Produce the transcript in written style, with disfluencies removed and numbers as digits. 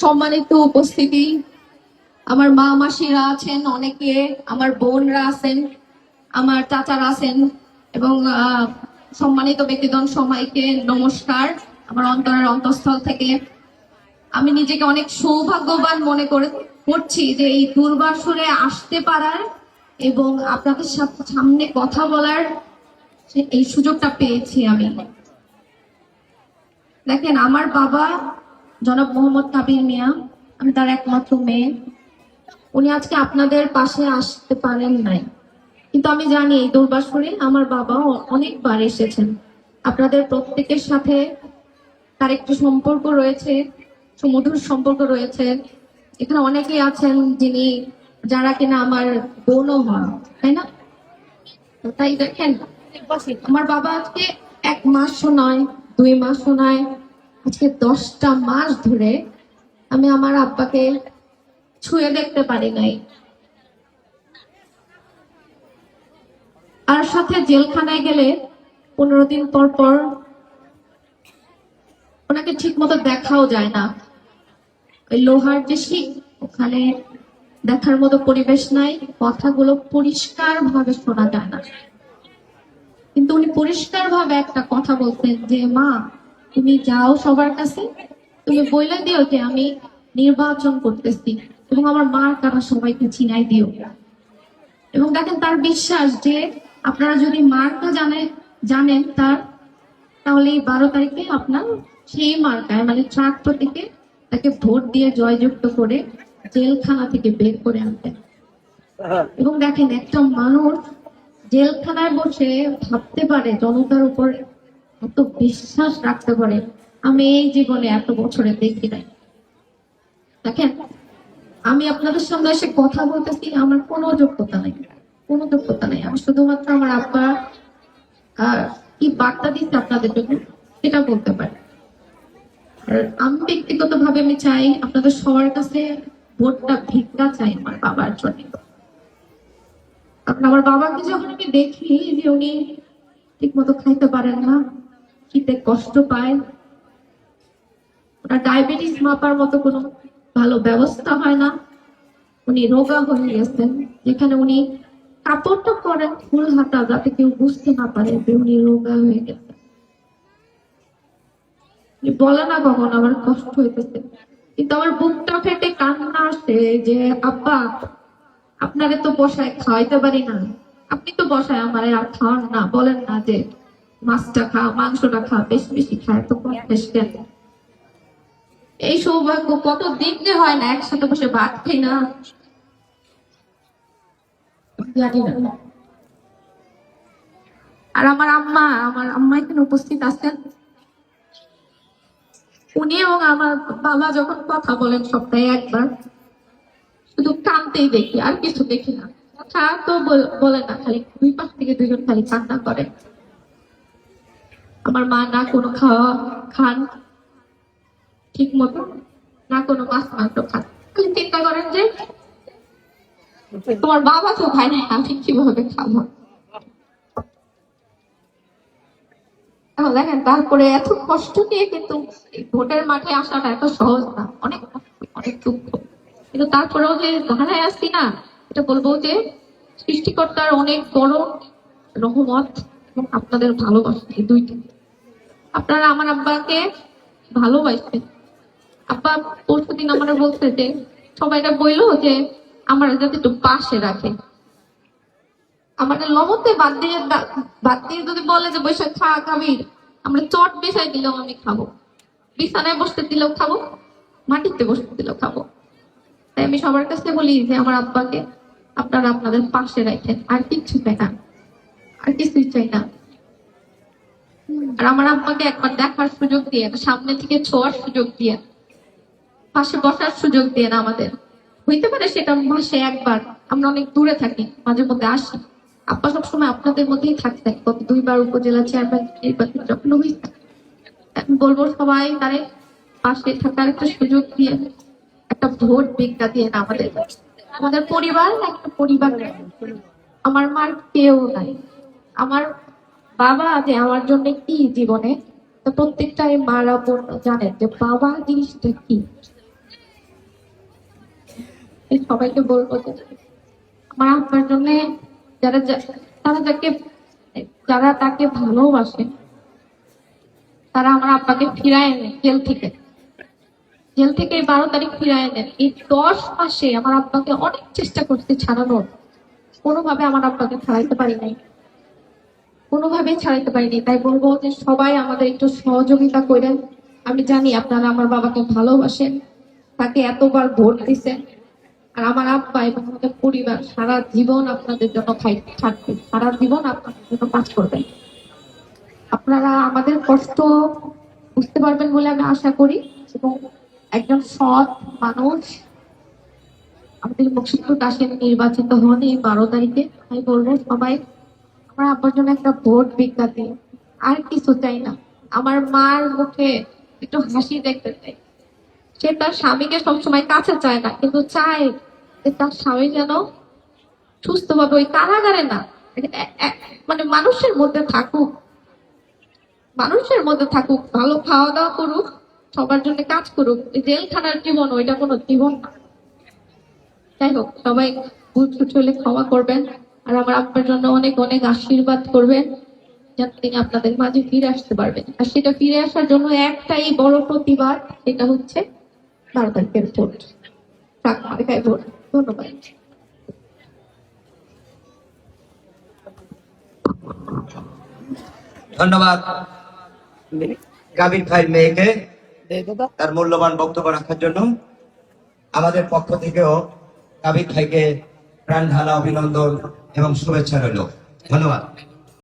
সম্মানিত উপস্থিতি, আমার মা মাসিরা আছেন, অনেকে আমার বোনরা আছেন, আমার চাচারা আছেন এবং সম্মানিত ব্যক্তিগণ সবাইকে নমস্কার। আমার অন্তরের অন্তঃস্থল থেকে আমি নিজেকে অনেক সৌভাগ্যবান মনে করছি যে এই দুর্বাসরে আসতে পারার এবং আপনাদের সামনে কথা বলার এই সুযোগটা পেয়েছি। আমি দেখেন, আমার বাবা জনাব মোহাম্মদ কাবির মিয়া, আমি তার একমাত্র মেয়ে। উনি আজকে আপনাদের পাশে আসতে পারেন নাই, কিন্তু আমি জানি এই দুর্বাসরে আমার বাবা অনেকবার এসেছেন। আপনাদের প্রত্যেকের সাথে তার একটি সম্পর্ক রয়েছে, সুমধুর সম্পর্ক রয়েছে। এখানে অনেকেই আছেন যারা কিনা আমার বোনও হন, তাই না? তাই দেখেন, আমার বাবা আজকে 1 মাসও নয়, 2 মাসও নয়, আজকে 10টা মাস ধরে আমি আমার আব্বাকে ছুঁয়ে দেখতে পারি নাই। আর সাথে জেলখানায় গেলে 15 দিন পর পর ওনাকে ঠিক মতো দেখাও যায় না। ওই লোহার যে শিক, ওখানে দেখার মতো পরিবেশ নাই, কথাগুলো পরিষ্কার ভাবে শোনা যায় না। কিন্তু উনি পরিষ্কার ভাবে একটা কথা বলতেন যে, মা তুমি যাও সবার কাছে, তুমি বলে দিও যে আমি নির্বাচন করতেছি এবং আমার মার কারা সবাইকে চিনাই দিও। এবং দেখেন, তার বিশ্বাস যে আপনারা যদি মার্কা জানেন তাহলে এই 12 তারিখে আপনার সেই মার্কায় মানে ট্রাক প্রতীকে তাকে ভোট দিয়ে জয়যুক্ত করে জেলখানা থেকে বের করে আনতেন। এবং দেখেন, একটা মানুষ জেলখানায় বসে ভাবতে পারে, জনতার উপর এত বিশ্বাস রাখতে পারে, আমি এই জীবনে এত বছরে দেখি নাই। দেখেন, আমি আপনাদের সামনে এসে কথা বলতেছি, আমার কোনো যোগ্যতা নাই, কোনো যোগ্যতা নাই। আমি শুধুমাত্র আমার আব্বা কি বার্তা দিচ্ছে আপনাদের জন্য সেটা বলতে পারি। আর আমি ব্যক্তিগত ভাবে আমি চাই আপনাদের সবার কাছে ভোটটা ভিক্ষা চাই আমার বাবার জন্য। আমার বাবাকে যখন আমি দেখি যে উনি ঠিক মতো খাইতে পারেন না, খেতে কষ্ট পায়, ওনার ডায়াবেটিস মাপার মতো কোনো ভালো ব্যবস্থা হয় না, উনি রোগা হয়ে গেছেন, যেখানে উনি কাপড়টা পরেন ফুল হাতা যাতে কেউ বুঝতে না পারে যে উনি রোগা হয়ে গেছেন। বলে না কখন আমার কষ্ট হইতেছে, কিন্তু আমার বুকটা ফেটে কান্না আসে যে আব্বা আপনারে তো বসায় খাওয়াইতে পারি না, আপনি তো বসায় আমার আর খাওয়ান না, বলেন না যে মাছটা খা, মাংসটা খা, বেশি বেশি খায়, তো কেন? এই সৌভাগ্য কত দিন যে হয় না একসাথে বসে ভাত খাই না, জানি না। আর আমার আম্মা এখানে উপস্থিত আছেন, উনি এবং আমার বাবা যখন কথা বলেন সপ্তাহে একবার, শুধু কানতেই দেখি, আর কিছু দেখি না। কথা তো বলে না, খালি 2 পাশ থেকে 2জন খালি কান্না করে। আমার মা না কোনো খান ঠিক মতো, না কোনো মাছ মাংস খান, খালি চিন্তা করেন যে তোমার বাবা তো খায় না, আমি কিভাবে খাবো। এখন দেখেন, তারপরে এত কষ্ট নিয়ে কিন্তু ভোটের মাঠে আসাটা এত সহজ না, অনেক অনেক দুঃখ। কিন্তু তারপরেও যে ধারায় আসছি না, এটা বলবো যে সৃষ্টিকর্তার অনেক বড় রহমত এবং আপনাদের ভালোবাসা, এই দুইটা। আপনারা আমার আব্বাকে ভালোবাসবেন। আব্বা পরশুদিন আমার বলছে যে সবাইটা বললো যে আমার যাতে একটু পাশে রাখে, আমাদের লবণতে বাদ দিয়ে যদি বলে যে বসে খাবি, আমরা চট বেসাই দিলেও আমি খাবো, বিছানায় বসতে দিলেও খাবো, মাটিতে বসতে দিলেও খাবো। তাই আমি সবার কাছে বলি যে আমার আব্বাকে আপনারা আপনাদের পাশে রাখেন, আর কিচ্ছু চাই না, আর কিছুই চাই না। আর আমার আব্বাকে একবার দেখার সুযোগ দিয়ে, সামনে থেকে ছোঁয়ার সুযোগ দিয়ে, পাশে বসার সুযোগ দিয়ে না, আমাদের হইতে পারে সেটা মাসে একবার, আমরা অনেক দূরে থাকি, মাঝে মধ্যে আসি। আপা সবসময় আপনাদের মধ্যেই থাকতেন, গত 2বার উপজেলা চেয়ারম্যান নির্বাচন যখন হয়েছে। আমি বলবো সবাই তারে পাশে থাকার একটা সুযোগ দিয়ে, একটা ভোট ভিক্ষা দিয়ে না। আমাদের পরিবার একটা পরিবার নেই। আমার মার কেউ নাই। আমার বাবা যে আমার জন্য কি জীবনে, তো প্রত্যেকটাই মারা বোন জানেন যে বাবা জিনিসটা কি। এই সবাইকে বলবো যে আমার আপনার জন্য যারা যারা তাকে ভালোবাসে, তারা আমার আব্বাকে ফিরায় নেয় জেল থেকে এই 12 তারিখ ফিরায় নেন। এই 10 মাসে আমার আব্বাকে অনেক চেষ্টা করতে ছাড়ানোর, কোনোভাবে আমার আব্বাকে ছাড়াইতে পারি নাই, কোনোভাবেই ছাড়াইতে পারিনি। তাই বলবো যে সবাই আমাদের একটু সহযোগিতা করেন। আমি জানি আপনারা আমার বাবাকে ভালোবাসেন, তাকে এতবার ভোট দিচ্ছেন। আর আমার আব্বা এবং আমাদের পরিবার সারা জীবন আপনাদের জন্য থাকবে, সারা জীবন আপনাদের জন্য কাজ করবেন। আপনারা আমাদের কষ্ট বুঝতে পারবেন বলে আমি আশা করি, এবং একজন সৎ মানুষ আমাদের মুকসুদপুর কাশিম নির্বাচিত হন এই 12 তারিখে। আমি বলবো সবাই আমার আব্বার জন্য একটা ভোট ভিক্ষা দিন, আর কিছু চাই না। আমার মার মুখে একটু হাসি দেখতে চাই। সে তার স্বামীকে সবসময় কাছে চায় না, কিন্তু চায় যে তার স্বামী যেন সুস্থভাবে ওই কারাগারে না, মানে মানুষের মধ্যে থাকুক, ভালো খাওয়া দাওয়া করুক, সবার জন্য কাজ করুক। জেলখানার জীবন ওইটা কোনো জীবন না। যাই হোক, সবাই ভুল ত্রুটি হলে ক্ষমা করবেন, আর আমার আপনার জন্য অনেক অনেক আশীর্বাদ করবেন, যাতে তিনি আপনাদের মাঝে ফিরে আসতে পারবেন। আর সেটা ফিরে আসার জন্য একটাই বড় প্রতিবাদ, সেটা হচ্ছে 12 তারিখের ভোট, ট্রাক মার্কায় ভোট। ধন্যবাদ। ধন্যবাদ গাবির ভাই মেয়েকে তার মূল্যবান বক্তব্য রাখার জন্য। আমাদের পক্ষ থেকেও গাবির ভাইকে প্রাণ ঢালা অভিনন্দন এবং শুভেচ্ছা রইল। ধন্যবাদ।